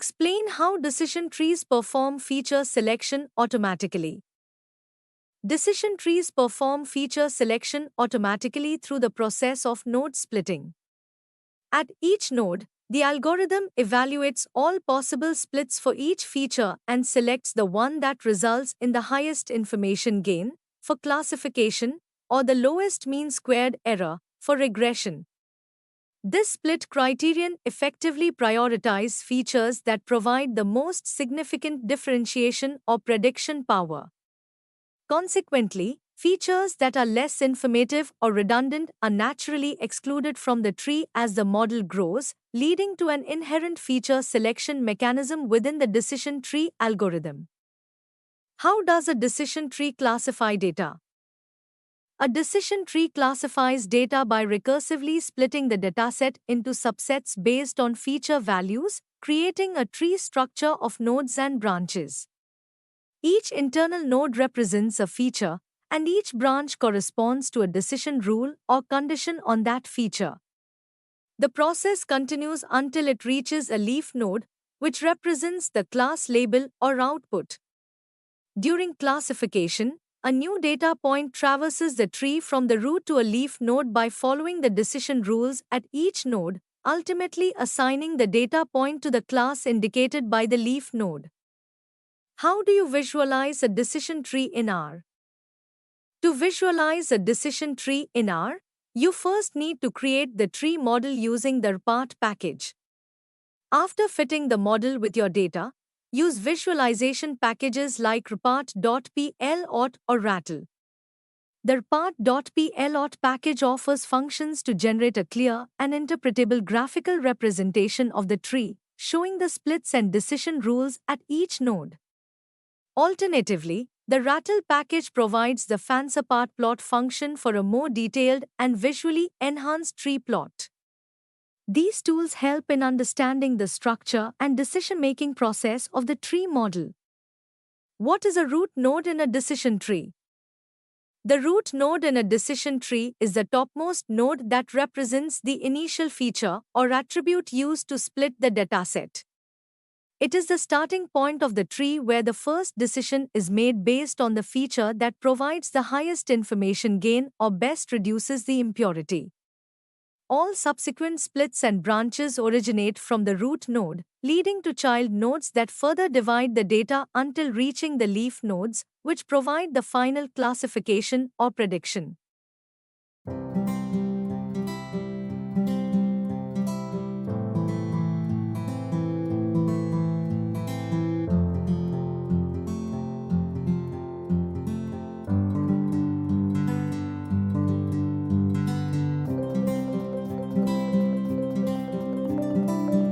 Explain how decision trees perform feature selection automatically. Decision trees perform feature selection automatically through the process of node splitting. At each node, the algorithm evaluates all possible splits for each feature and selects the one that results in the highest information gain for classification or the lowest mean squared error for regression. This split criterion effectively prioritizes features that provide the most significant differentiation or prediction power. Consequently, features that are less informative or redundant are naturally excluded from the tree as the model grows, leading to an inherent feature selection mechanism within the decision tree algorithm. How does a decision tree classify data? A decision tree classifies data by recursively splitting the dataset into subsets based on feature values, creating a tree structure of nodes and branches. Each internal node represents a feature, and each branch corresponds to a decision rule or condition on that feature. The process continues until it reaches a leaf node, which represents the class label or output. During classification, a new data point traverses the tree from the root to a leaf node by following the decision rules at each node, ultimately assigning the data point to the class indicated by the leaf node. How do you visualize a decision tree in R? To visualize a decision tree in R, you first need to create the tree model using the RPART package. After fitting the model with your data, use visualization packages like rpart.plot or Rattle. The rpart.plot package offers functions to generate a clear and interpretable graphical representation of the tree, showing the splits and decision rules at each node. Alternatively, the Rattle package provides the fancypartplot function for a more detailed and visually enhanced tree plot. These tools help in understanding the structure and decision-making process of the tree model. What is a root node in a decision tree? The root node in a decision tree is the topmost node that represents the initial feature or attribute used to split the dataset. It is the starting point of the tree where the first decision is made based on the feature that provides the highest information gain or best reduces the impurity. All subsequent splits and branches originate from the root node, leading to child nodes that further divide the data until reaching the leaf nodes, which provide the final classification or prediction.